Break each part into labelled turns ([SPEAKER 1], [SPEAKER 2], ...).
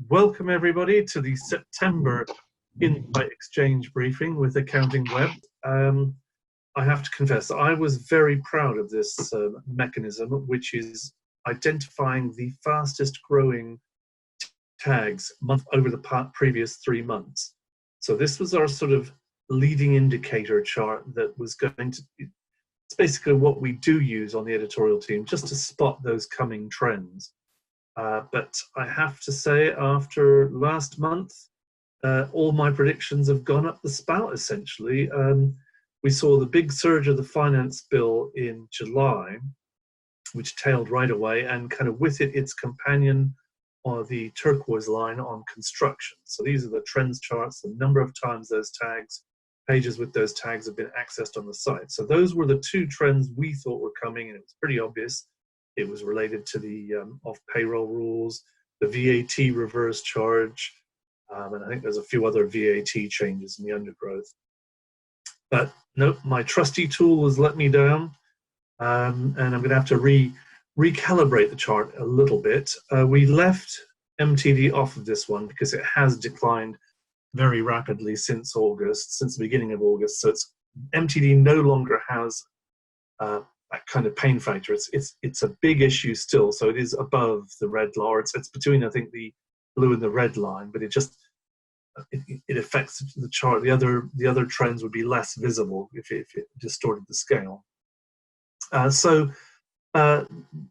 [SPEAKER 1] Welcome everybody to the September Insight Exchange briefing with Accounting Web. I have to confess, I was very proud of this mechanism, which is identifying the fastest growing tags over the previous 3 months. So this was our sort of leading indicator chart that was going to, it's basically what we do use on the editorial team just to spot those coming trends. But I have to say, after last month, all my predictions have gone up the spout, essentially. We saw the big surge of the finance bill in July, which tailed right away, and kind of with it, its companion, or the turquoise line on construction. So these are the trends charts, the number of times those tags, pages with those tags have been accessed on the site. So those were the two trends we thought were coming, and it was pretty obvious. It was related to the off-payroll rules, the VAT reverse charge, and I think there's a few other VAT changes in the undergrowth. But nope, my trusty tool has let me down, and I'm going to have to recalibrate the chart a little bit. We left MTD off of this one because it has declined very rapidly since August, since the beginning of August. So MTD no longer has that kind of pain factor. It's a big issue still, so it is above the red line. It's between, I think, the blue and the red line, but it affects the chart. The other trends would be less visible if it distorted the scale. And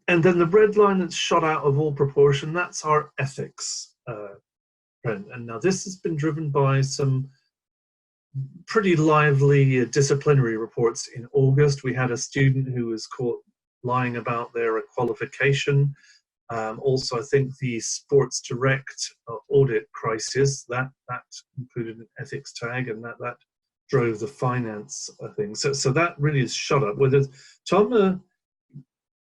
[SPEAKER 1] then the red line that's shot out of all proportion, that's our ethics trend. And now this has been driven by some pretty lively disciplinary reports in August. We had a student who was caught lying about their qualification. Also, I think the Sports Direct audit crisis, that included an ethics tag, and that drove the finance thing. So that really has shot up. Tom, have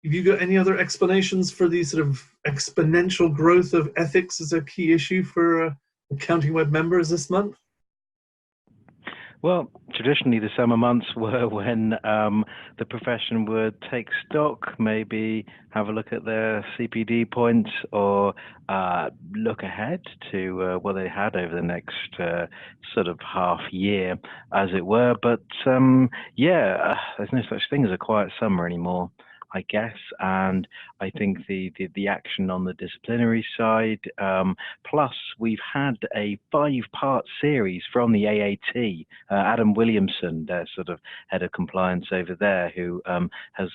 [SPEAKER 1] you got any other explanations for the sort of exponential growth of ethics as a key issue for Accounting Web members this month?
[SPEAKER 2] Well, traditionally the summer months were when the profession would take stock, maybe have a look at their CPD points, or look ahead to what they had over the next sort of half year, as it were. But yeah, there's no such thing as a quiet summer anymore, I guess, and I think the action on the disciplinary side, plus we've had a 5-part series from the AAT, Adam Williamson, their sort of head of compliance over there, who has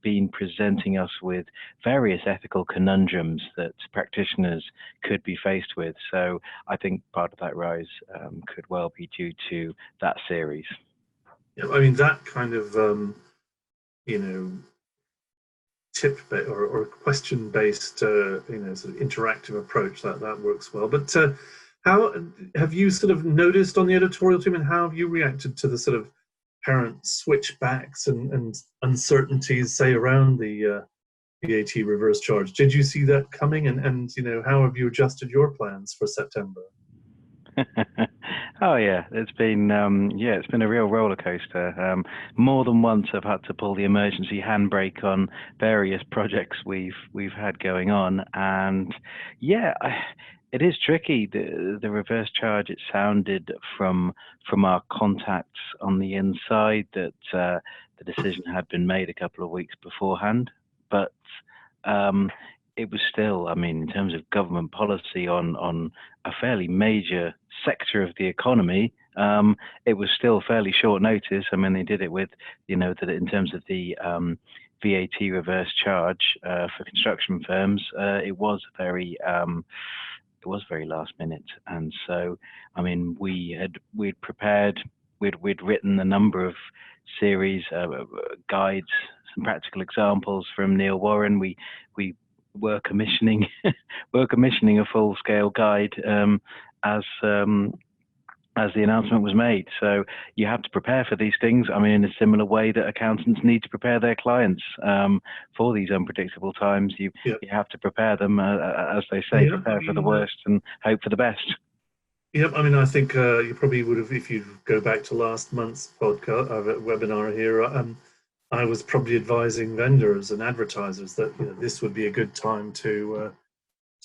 [SPEAKER 2] been presenting us with various ethical conundrums that practitioners could be faced with. So I think part of that rise could well be due to that series.
[SPEAKER 1] Yeah, I mean, that kind of tip or question based sort of interactive approach that works well. But how have you sort of noticed on the editorial team, and how have you reacted to the sort of parent switchbacks and uncertainties, say, around the VAT reverse charge? Did you see that coming, and how have you adjusted your plans for September?
[SPEAKER 2] Oh yeah, it's been a real roller coaster. More than once I've had to pull the emergency handbrake on various projects we've had going on, and yeah, it is tricky. The reverse charge, it sounded from our contacts on the inside that the decision had been made a couple of weeks beforehand, but it was still, I mean, in terms of government policy on a fairly major sector of the economy, it was still fairly short notice. I mean, they did it with, that in terms of the VAT reverse charge for construction firms, it was very last minute. And so, I mean, we'd written a number of series, guides, some practical examples from Neil Warren. We were commissioning a full-scale guide as the announcement was made. So you have to prepare for these things. I mean, in a similar way that accountants need to prepare their clients for these unpredictable times. You have to prepare them, as they say, prepare for the worst and hope for the best.
[SPEAKER 1] Yep, I mean, I think you probably would have, if you go back to last month's podcast webinar here, I was probably advising vendors and advertisers that this would be a good time to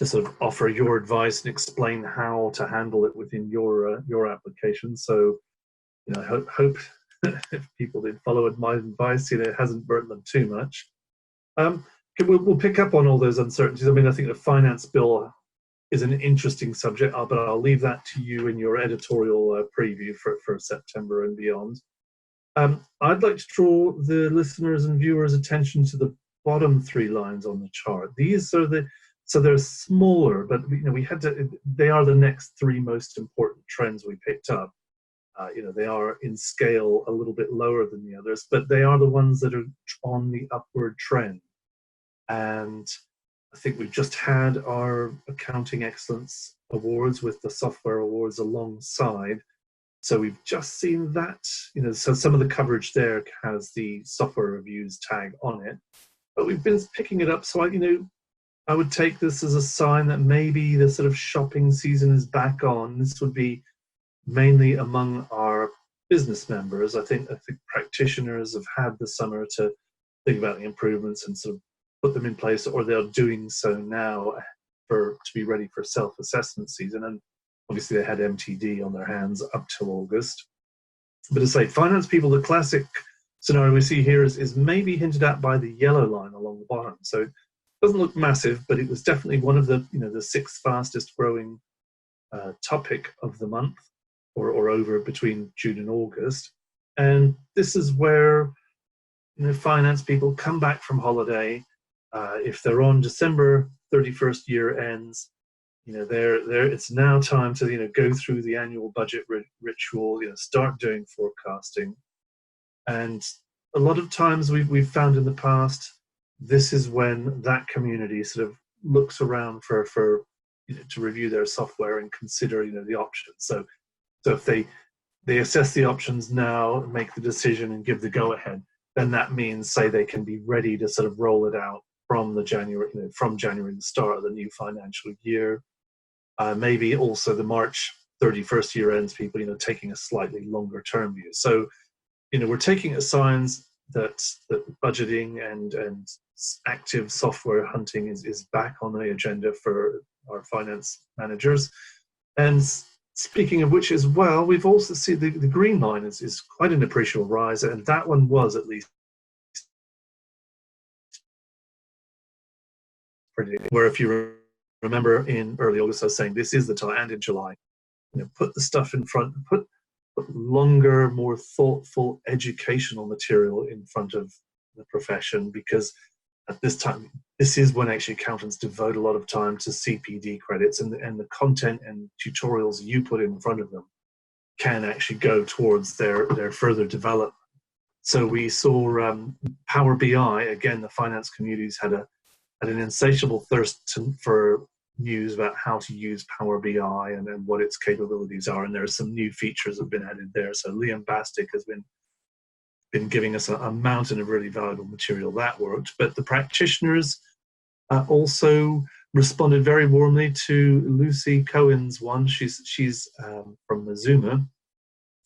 [SPEAKER 1] sort of offer your advice and explain how to handle it within your application. So, I hope if people did follow my advice, it hasn't burnt them too much. We'll pick up on all those uncertainties. I mean, I think the finance bill is an interesting subject, but I'll leave that to you in your editorial preview for September and beyond. I'd like to draw the listeners' and viewers' attention to the bottom 3 lines on the chart. These are so they're smaller, but they are the next 3 most important trends we picked up. They are in scale a little bit lower than the others, but they are the ones that are on the upward trend. And I think we've just had our Accounting Excellence Awards with the Software Awards alongside. So we've just seen that, so some of the coverage there has the software reviews tag on it, but we've been picking it up. So I would take this as a sign that maybe the sort of shopping season is back on. This would be mainly among our business members. I think practitioners have had the summer to think about the improvements and sort of put them in place, or they're doing so now to be ready for self-assessment season. And obviously they had MTD on their hands up till August. But to say finance people, the classic scenario we see here is maybe hinted at by the yellow line along the bottom. So it doesn't look massive, but it was definitely one of the the 6th fastest growing topic of the month, or over between June and August. And this is where finance people come back from holiday. If they're on December 31st year ends, it's now time to go through the annual budget ritual, start doing forecasting. And a lot of times we've found in the past, this is when that community sort of looks around for to review their software and consider the options. So if they assess the options now, make the decision and give the go ahead, then that means, say, they can be ready to sort of roll it out from January, the start of the new financial year. Maybe also the March 31st year ends people, taking a slightly longer term view. So, we're taking as signs that budgeting and active software hunting is back on the agenda for our finance managers. And speaking of which as well, we've also seen the green line is quite an appreciable rise, and that one was at least where, if you remember in early August, I was saying this is the time, and in July, put the stuff in front, put longer, more thoughtful educational material in front of the profession, because at this time, this is when actually accountants devote a lot of time to CPD credits, and the content and tutorials you put in front of them can actually go towards their further development. So we saw Power BI, again, the finance communities had an insatiable thirst for news about how to use Power BI and what its capabilities are, and there are some new features that have been added there. So Liam Bastick has been giving us a mountain of really valuable material that worked. But the practitioners also responded very warmly to Lucy Cohen's one. She's from Mazuma,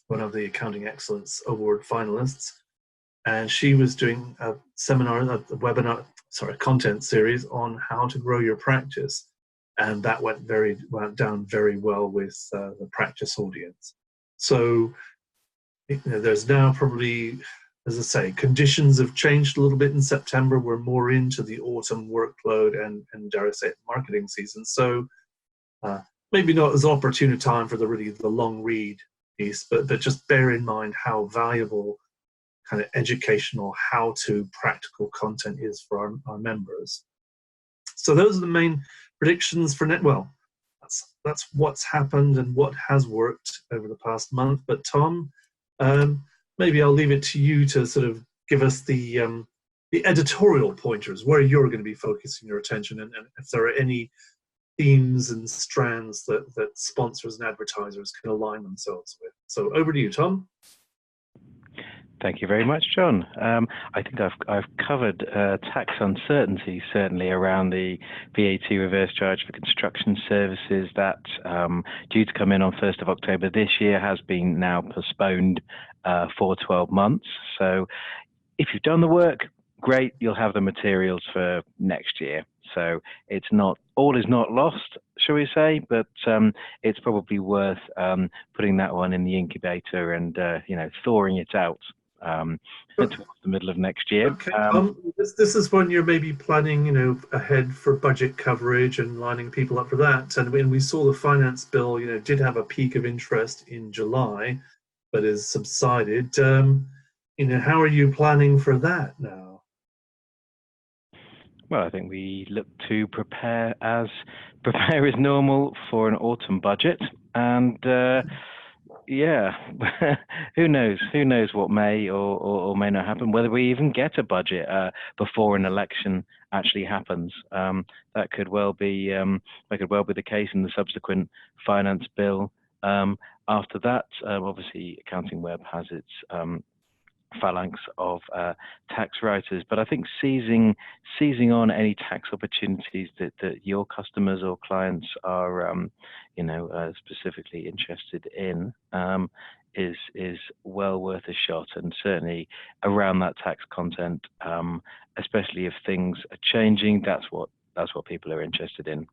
[SPEAKER 1] one of the Accounting Excellence Award finalists, and she was doing a content series on how to grow your practice, and that went down very well with the practice audience. So there's now probably, as I say, conditions have changed a little bit in September. We're more into the autumn workload and dare I say, marketing season. So maybe not as opportune a time for the long read piece, but just bear in mind how valuable kind of educational, how-to, practical content is for our members. So those are the main predictions for that's what's happened and what has worked over the past month. But Tom, maybe I'll leave it to you to sort of give us the editorial pointers, where you're going to be focusing your attention, and if there are any themes and strands that sponsors and advertisers can align themselves with. So over to you, Tom.
[SPEAKER 2] Thank you very much, John. I think I've covered tax uncertainty, certainly around the VAT reverse charge for construction services that due to come in on 1st of October this year has been now postponed for 12 months. So if you've done the work, great, you'll have the materials for next year. So it's not, all is not lost, shall we say, but it's probably worth putting that one in the incubator and thawing it out towards the middle of next year.
[SPEAKER 1] Okay, this is when you're maybe planning, ahead for budget coverage and lining people up for that. And when we saw the finance bill, did have a peak of interest in July, but has subsided. How are you planning for that now?
[SPEAKER 2] Well, I think we look to prepare as normal for an autumn budget, and yeah, who knows? Who knows what may or may not happen? Whether we even get a budget before an election actually happens, that could well be the case in the subsequent finance bill. After that, obviously, Accounting Web has its phalanx of tax writers, but I think seizing on any tax opportunities that your customers or clients are specifically interested in is well worth a shot, and certainly around that tax content, especially if things are changing, that's what people are interested in.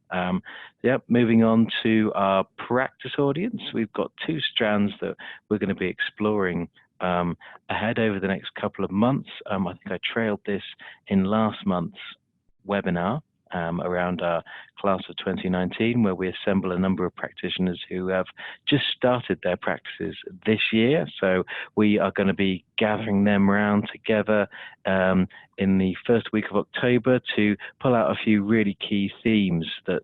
[SPEAKER 2] Moving on to our practice audience, we've got two strands that we're going to be exploring ahead over the next couple of months. I think I trailed this in last month's webinar around our class of 2019, where we assemble a number of practitioners who have just started their practices this year. So we are going to be gathering them around together in the first week of October to pull out a few really key themes, that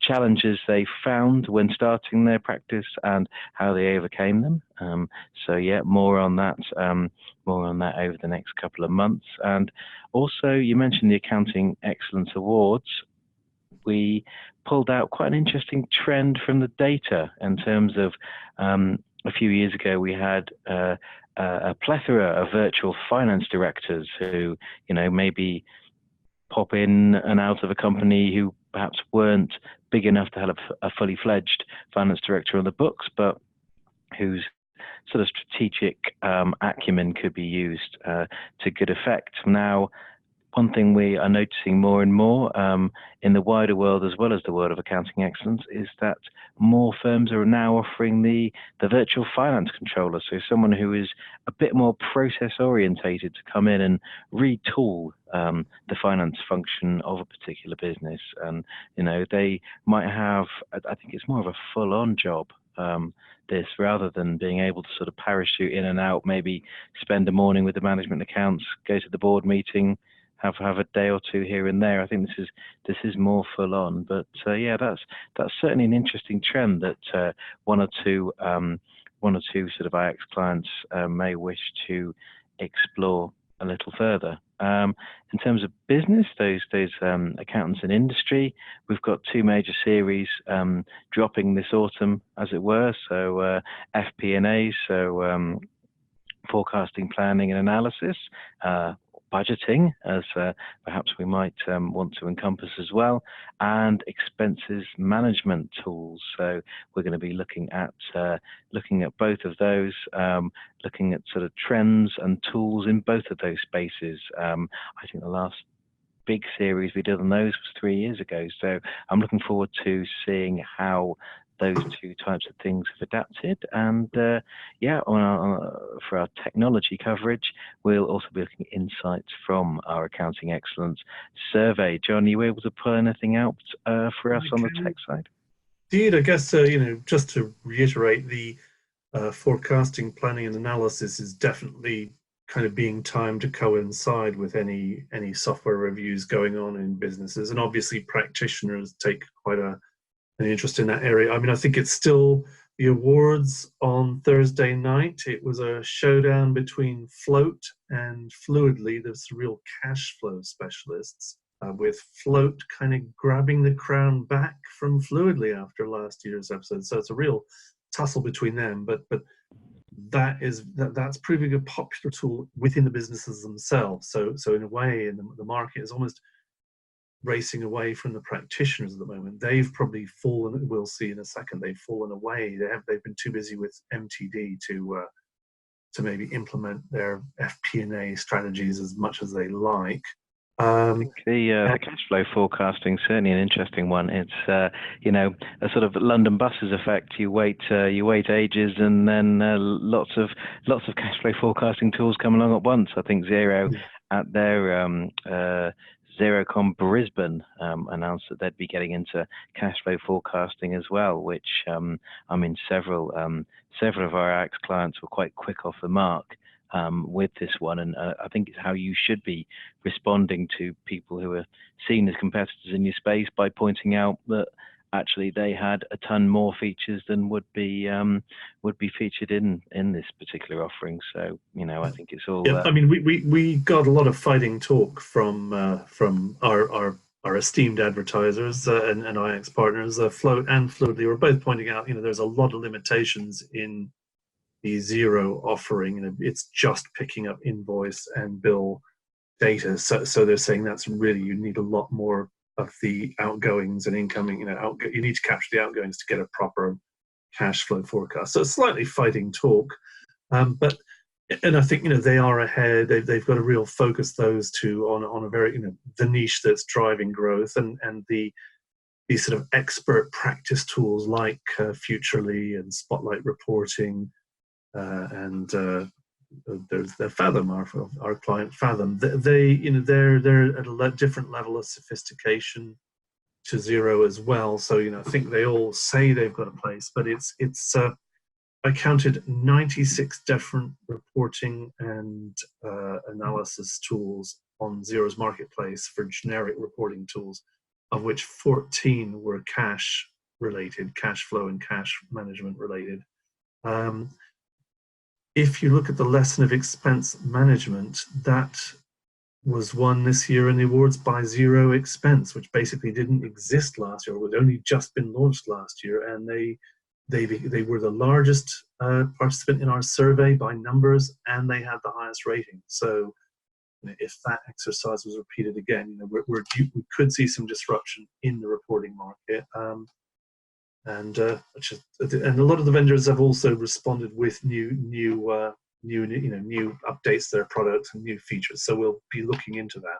[SPEAKER 2] challenges they found when starting their practice and how they overcame them. More on that over the next couple of months. And also, you mentioned the Accounting Excellence Awards. We pulled out quite an interesting trend from the data in terms of a few years ago we had a plethora of virtual finance directors who maybe pop in and out of a company who perhaps weren't big enough to have a fully fledged finance director on the books, but whose sort of strategic acumen could be used to good effect. Now, one thing we are noticing more and more in the wider world, as well as the world of accounting excellence, is that more firms are now offering the virtual finance controller. So someone who is a bit more process orientated to come in and retool the finance function of a particular business. And, they might have, I think it's more of a full-on job, this, rather than being able to sort of parachute in and out, maybe spend a morning with the management accounts, go to the board meeting, have a day or two here and there. I think this is more full on, but that's certainly an interesting trend that one or two sort of IX clients may wish to explore a little further. In terms of business, those accountants in industry, we've got two major series dropping this autumn, as it were. So FP&A, so forecasting, planning, and analysis. Budgeting, as perhaps we might want to encompass as well, and expenses management tools. So we're going to be looking at both of those, looking at sort of trends and tools in both of those spaces. I think the last big series we did on those was 3 years ago. So I'm looking forward to seeing how those two types of things have adapted. And for our technology coverage, we'll also be looking at insights from our Accounting Excellence survey. John, are you able to pull anything out for us on the tech side?
[SPEAKER 1] Indeed, I guess, just to reiterate, the forecasting, planning, and analysis is definitely kind of being timed to coincide with any software reviews going on in businesses. And obviously practitioners take quite an interest in that area. I mean, I think it's still the awards on Thursday night. It was a showdown between Float and Fluidly, the real cash flow specialists, with Float kind of grabbing the crown back from Fluidly after last year's episode. So it's a real tussle between them, but that's proving a popular tool within the businesses themselves. So in a way, the market is almost racing away from the practitioners at the moment. They've probably fallen, we'll see in a second, they've fallen away. They've been too busy with MTD to maybe implement their FP&A strategies as much as they like. Um,
[SPEAKER 2] The cash flow forecasting is certainly an interesting one. It's a sort of London buses effect. You wait ages, and then lots of cash flow forecasting tools come along at once. I think Zero at their Zerocon Brisbane announced that they'd be getting into cash flow forecasting as well, which I mean several of our AX clients were quite quick off the mark with this one, and I think it's how you should be responding to people who are seen as competitors in your space by pointing out that actually they had a ton more features than would be featured in this particular offering. So I think it's all.
[SPEAKER 1] Yeah, I mean, we got a lot of fighting talk from our esteemed advertisers and IX partners, Float and Floatly were both pointing out, there's a lot of limitations in the Zero offering. It's just picking up invoice and bill data. So they're saying that's really, you need a lot more of the outgoings and incoming. You need to capture the outgoings to get a proper cash flow forecast. So it's slightly fighting talk, but and I think they are ahead. They've got a real focus, those two, on a very the niche that's driving growth, and these sort of expert practice tools like Futurely and Spotlight Reporting, and there's the Fathom, our client Fathom. They're at a different level of sophistication to Zero as well. So I think they all say they've got a place, but it's I counted 96 different reporting and analysis tools on Zero's marketplace for generic reporting tools, of which 14 were cash related, cash flow and cash management related. If you look at the lesson of expense management, that was won this year in the awards by Zero Expense, which basically didn't exist last year, or had only just been launched last year, and they were the largest participant in our survey by numbers, and they had the highest rating. So if that exercise was repeated again, we could see some disruption in the reporting market. And a lot of the vendors have also responded with new updates to their products and new features. So we'll be looking into that.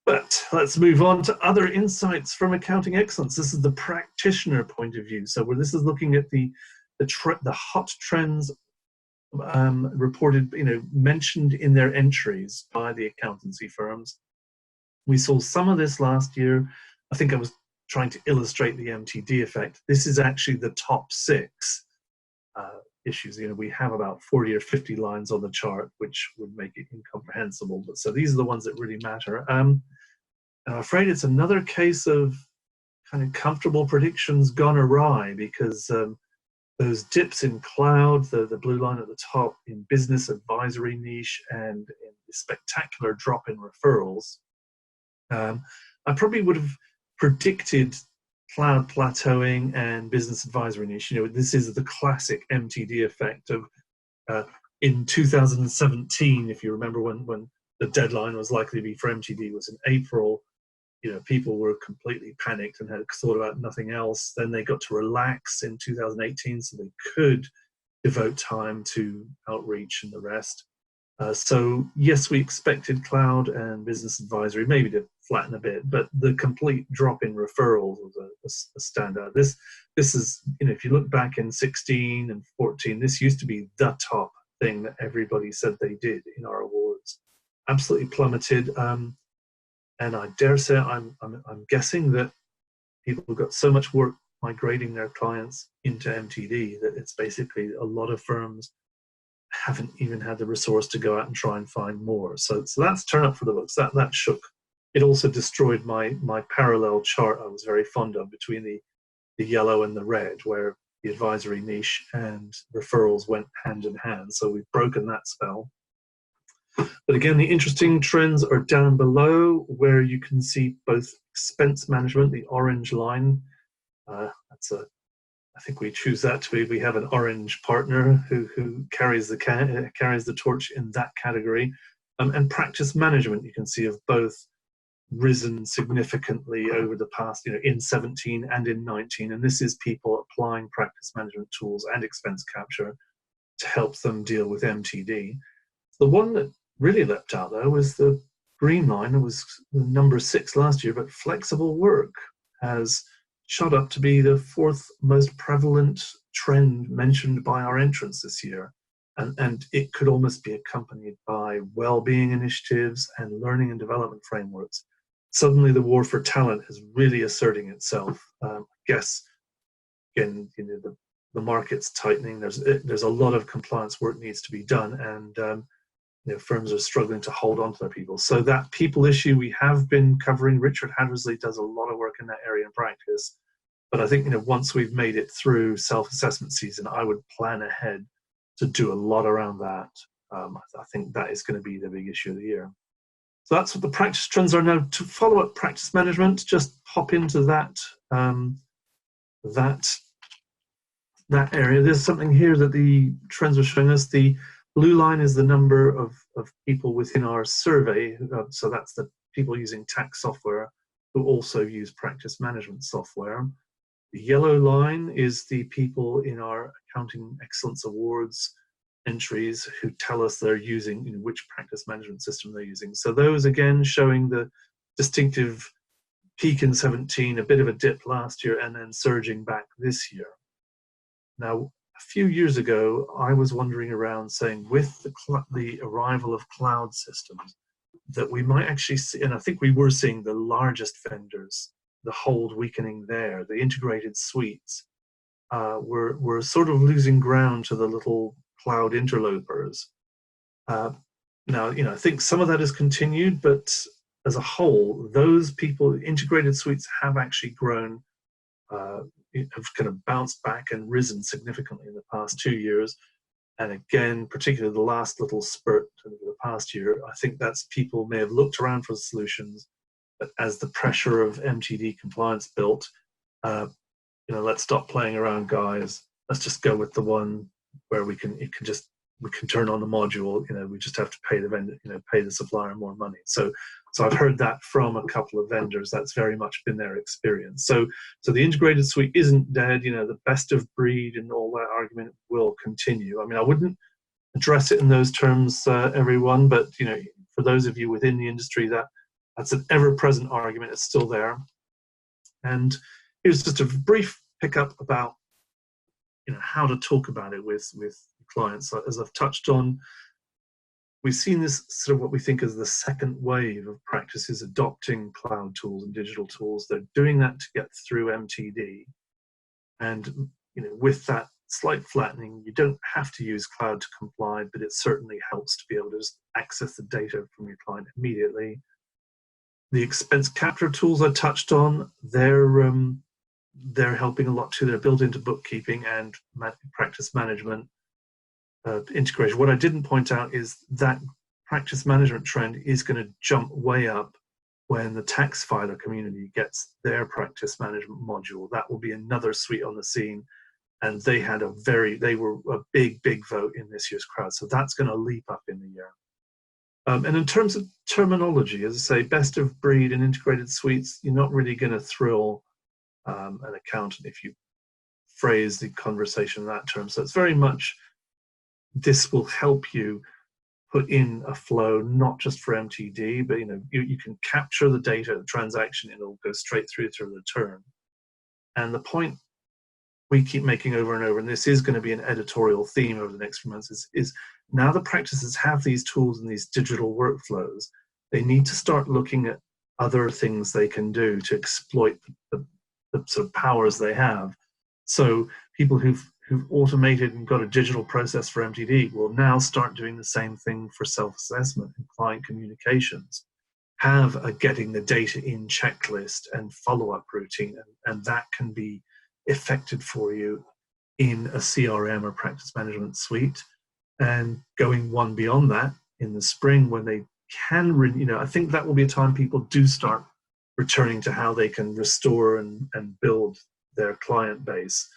[SPEAKER 1] But let's move on to other insights from Accounting Excellence. This is the practitioner point of view. So this is looking at the hot trends reported, mentioned in their entries by the accountancy firms. We saw some of this last year. I think I was trying to illustrate the MTD effect. This is actually the top 6 issues. We have about 40 or 50 lines on the chart, which would make it incomprehensible. But so these are the ones that really matter. And I'm afraid it's another case of kind of comfortable predictions gone awry, because those dips in cloud, the blue line at the top, in business advisory niche, and in the spectacular drop in referrals, I probably would have predicted cloud plateauing and business advisory niche. This is the classic MTD effect of in 2017, if you remember, when the deadline was likely to be for MTD was in April. People were completely panicked and had thought about nothing else. Then they got to relax in 2018, so they could devote time to outreach and the rest. So yes, we expected cloud and business advisory maybe to flatten a bit, but the complete drop in referrals was a standout. This is, if you look back in 16 and 14, this used to be the top thing that everybody said they did in our awards. Absolutely plummeted, and I dare say I'm guessing that people got so much work migrating their clients into MTD that it's basically a lot of firms haven't even had the resource to go out and try and find more. So that's turn up for the books. That shook. It also destroyed my parallel chart I was very fond of between the yellow and the red, where the advisory niche and referrals went hand in hand. So we've broken that spell. But again, the interesting trends are down below, where you can see both expense management, the orange line. I think we choose that to be, we have an orange partner who carries the torch in that category. And practice management, you can see, have both risen significantly over the past, in 17 and in 19. And this is people applying practice management tools and expense capture to help them deal with MTD. The one that really leapt out, though, was the green line, it was number 6 last year, but flexible work has shot up to be the 4th most prevalent trend mentioned by our entrants this year. And it could almost be accompanied by well-being initiatives and learning and development frameworks. Suddenly the war for talent is really asserting itself. I guess, again, the market's tightening. There's a lot of compliance work needs to be done, and firms are struggling to hold on to their people. So that people issue we have been covering. Richard Hattersley does a lot of work in that area in practice. But I think once we've made it through self-assessment season, I would plan ahead to do a lot around that. I think that is going to be the big issue of the year. So that's what the practice trends are now. To follow up practice management, just hop into that that area. There's something here that the trends are showing us. The blue line is the number of people within our survey. So that's the people using tax software who also use practice management software. The yellow line is the people in our Accounting Excellence Awards entries who tell us they're using which practice management system they're using. So those again showing the distinctive peak in 17, a bit of a dip last year, and then surging back this year. Now, a few years ago, I was wandering around saying with the arrival of cloud systems that we might actually see, and I think we were seeing the largest vendors, the hold weakening there, the integrated suites, were sort of losing ground to the little cloud interlopers. Now, I think some of that has continued, but as a whole, those people, integrated suites have actually grown, have kind of bounced back and risen significantly in the past 2 years. And again, particularly the last little spurt of the past year, I think that's people may have looked around for solutions, but as the pressure of MTD compliance built, let's stop playing around, guys. Let's just go with the one where we can turn on the module. We just have to pay the vendor, pay the supplier more money. So I've heard that from a couple of vendors. That's very much been their experience. So the integrated suite isn't dead. The best of breed and all that argument will continue. I mean, I wouldn't address it in those terms, everyone, but for those of you within the industry, that's an ever-present argument. It's still there. And here's just a brief pickup about how to talk about it with clients. As I've touched on, we've seen this sort of what we think is the second wave of practices adopting cloud tools and digital tools. They're doing that to get through MTD. And with that slight flattening, you don't have to use cloud to comply, but it certainly helps to be able to just access the data from your client immediately. The expense capture tools I touched on, they're helping a lot too. They're built into bookkeeping and practice management integration. What I didn't point out is that practice management trend is going to jump way up when the tax filer community gets their practice management module. That will be another suite on the scene, and they were a big vote in this year's crowd. So that's going to leap up in the year. And in terms of terminology, as I say, best of breed and integrated suites, you're not really going to thrill an accountant if you phrase the conversation in that term. So it's very much, this will help you put in a flow, not just for MTD, but you can capture the data, the transaction, and it'll go straight through to return. And the point we keep making over and over, and this is going to be an editorial theme over the next few months, is now the practices have these tools and these digital workflows. They need to start looking at other things they can do to exploit the sort of powers they have. So people who've automated and got a digital process for MTD will now start doing the same thing for self-assessment and client communications. Have a getting the data in checklist and follow-up routine, and that can be effected for you in a CRM or practice management suite. And going one beyond that in the spring when they can, I think that will be a time people do start returning to how they can restore and build their client base.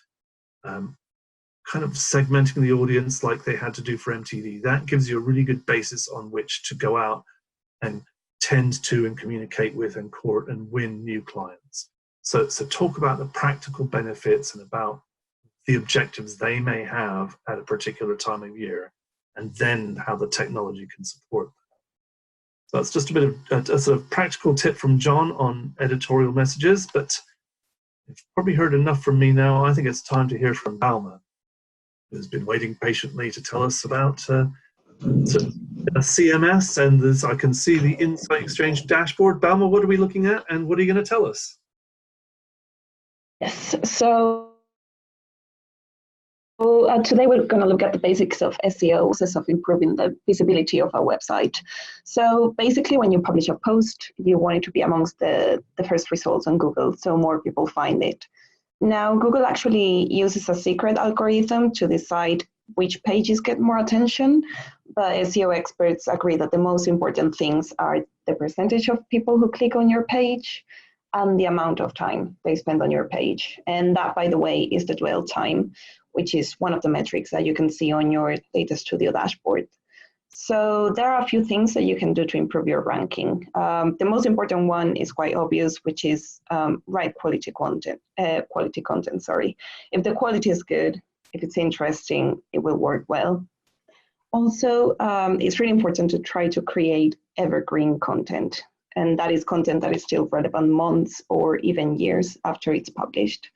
[SPEAKER 1] Kind of segmenting the audience like they had to do for MTD. That gives you a really good basis on which to go out and tend to and communicate with and court and win new clients. So talk about the practical benefits and about the objectives they may have at a particular time of year, and then how the technology can support that. So that's just a bit of a sort of practical tip from John on editorial messages, but you've probably heard enough from me now. I think it's time to hear from Balma, who's been waiting patiently to tell us about CMS, and as I can see the Insight Exchange dashboard. Balma, what are we looking at, and what are you going to tell us?
[SPEAKER 3] Yes, so today we're going to look at the basics of SEO, process of improving the visibility of our website. So basically, when you publish a post, you want it to be amongst the first results on Google, so more people find it. Now, Google actually uses a secret algorithm to decide which pages get more attention, but SEO experts agree that the most important things are the percentage of people who click on your page and the amount of time they spend on your page. And that, by the way, is the dwell time, which is one of the metrics that you can see on your Data Studio dashboard. So there are a few things that you can do to improve your ranking. The most important one is quite obvious, which is write quality content. If the quality is good, if it's interesting, it will work well. Also, it's really important to try to create evergreen content. And that is content that is still relevant months or even years after it's published.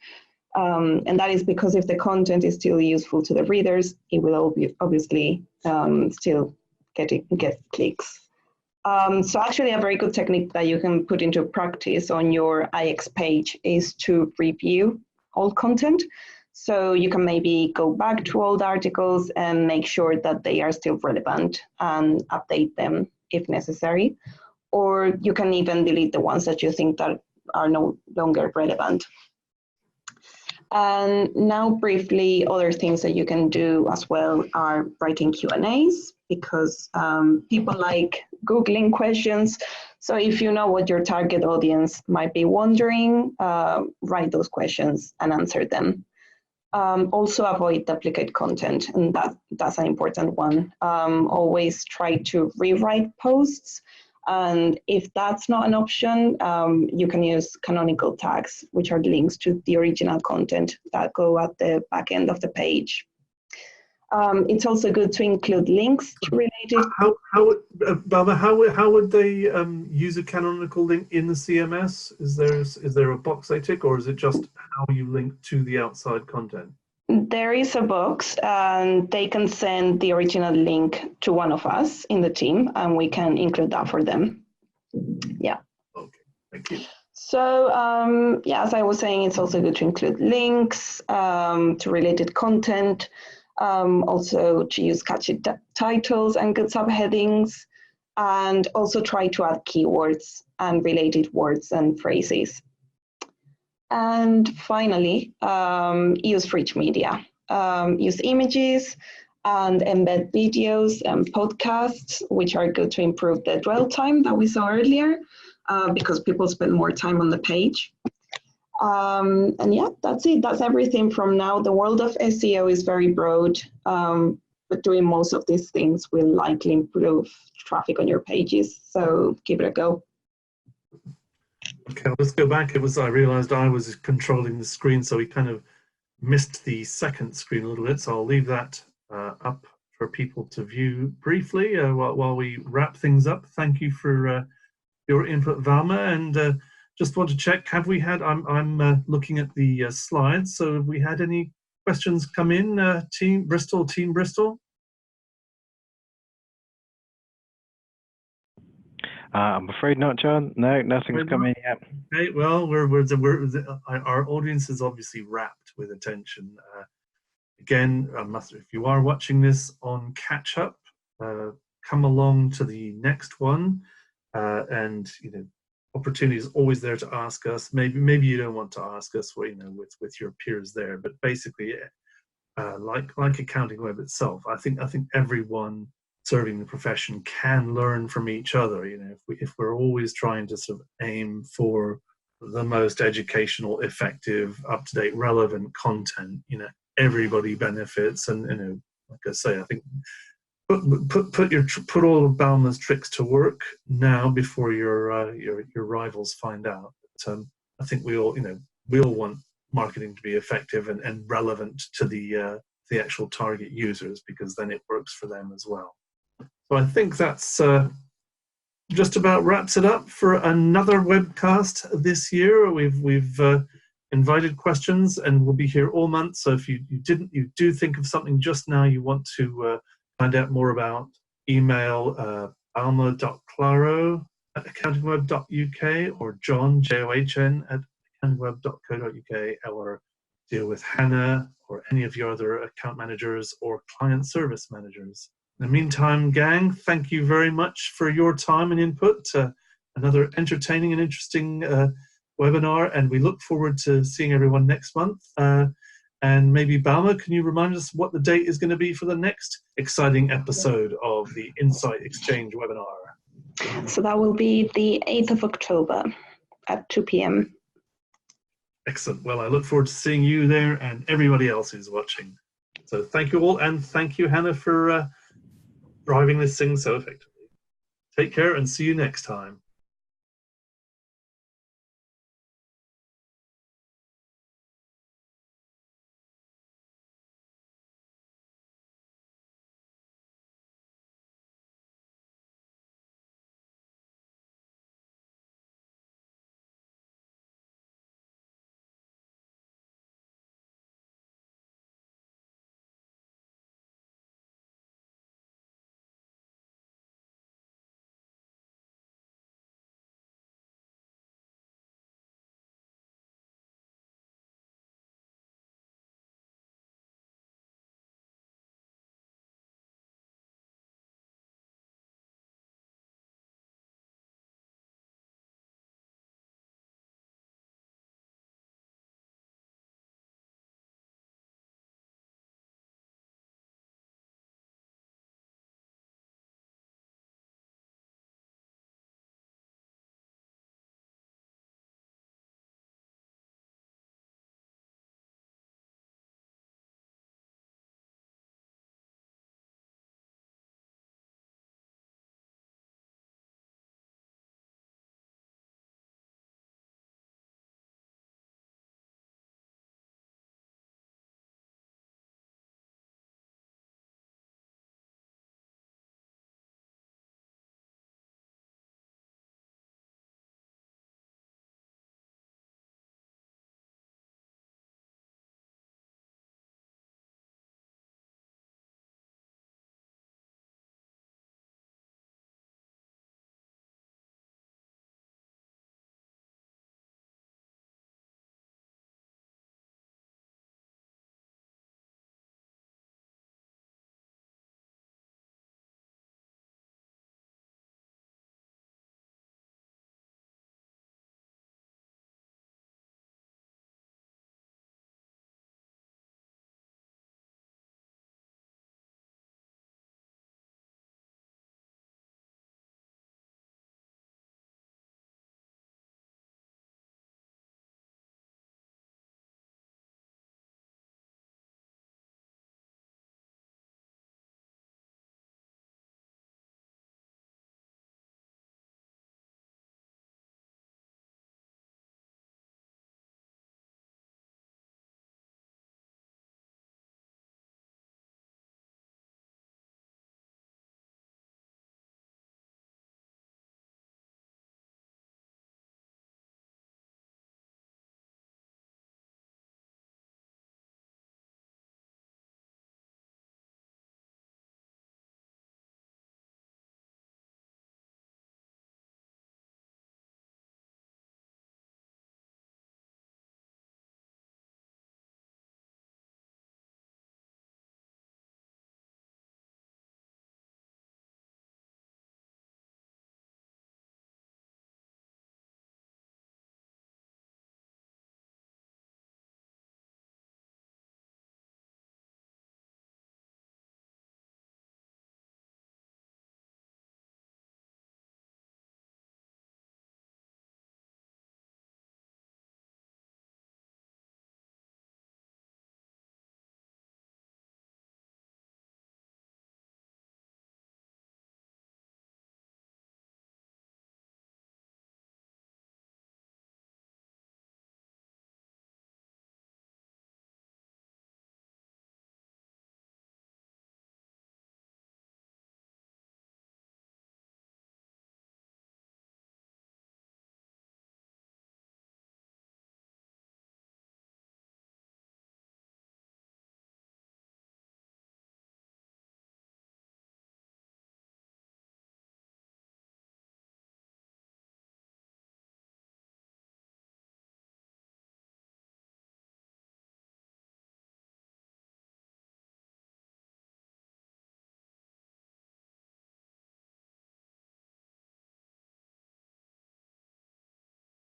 [SPEAKER 3] And that is because if the content is still useful to the readers, it will obviously still get clicks. So actually a very good technique that you can put into practice on your IX page is to review old content. So you can maybe go back to old articles and make sure that they are still relevant and update them if necessary. Or you can even delete the ones that you think that are no longer relevant. And now briefly, other things that you can do as well are writing Q&As, because people like Googling questions. So if you know what your target audience might be wondering, write those questions and answer them. Also avoid duplicate content, and that's an important one. Always try to rewrite posts. And if that's not an option, you can use canonical tags, which are links to the original content that go at the back end of the page. It's also good to include links to related.
[SPEAKER 1] How would they use a canonical link in the CMS? Is there a box they tick, or is it just how you link to the outside content?
[SPEAKER 3] There is a box, and they can send the original link to one of us in the team, and we can include that for them. Yeah.
[SPEAKER 1] Okay, thank you.
[SPEAKER 3] So yeah, as I was saying, it's also good to include links to related content, also to use catchy titles and good subheadings, and also try to add keywords and related words and phrases. And finally, use rich media. Use images and embed videos and podcasts, which are good to improve the dwell time that we saw earlier, because people spend more time on the page. And yeah, that's it. That's everything from now. The world of SEO is very broad, but doing most of these things will likely improve traffic on your pages. So give it a go.
[SPEAKER 1] Okay, let's go back. I realized I was controlling the screen, so we kind of missed the second screen a little bit. So I'll leave that up for people to view briefly while we wrap things up. Thank you for your input, Valma. And just want to check, have we had, I'm looking at the slides, so have we had any questions come in, Team Bristol?
[SPEAKER 2] I'm afraid not, John. No, nothing's come in yet.
[SPEAKER 1] Okay, well, our audience is obviously rapt with attention. Again, if you are watching this on catch up, come along to the next one, and opportunity is always there to ask us. Maybe you don't want to ask us, with your peers there, but basically, like Accounting Web itself, I think everyone serving the profession can learn from each other. If we're always trying to sort of aim for the most educational, effective, up-to-date, relevant content, everybody benefits. And like I say, I think put all of Balma's tricks to work now before your rivals find out. But, I think we all want marketing to be effective and relevant to the actual target users, because then it works for them as well. So I think that's just about wraps it up for another webcast this year. We've invited questions, and we'll be here all month. So if you do think of something just now you want to find out more about, email alma.claro@accountingweb.uk or John, John, @accountingweb.co.uk, or deal with Hannah or any of your other account managers or client service managers. In the meantime, gang, thank you very much for your time and input. Another entertaining and interesting webinar, and we look forward to seeing everyone next month. And maybe Balma, can you remind us what the date is going to be for the next exciting episode of the Insight Exchange webinar?
[SPEAKER 3] So that will be the 8th of October at 2 p.m.
[SPEAKER 1] Excellent. Well, I look forward to seeing you there and everybody else who's watching. So thank you all, and thank you, Hannah, for driving this thing so effectively. Take care and see you next time.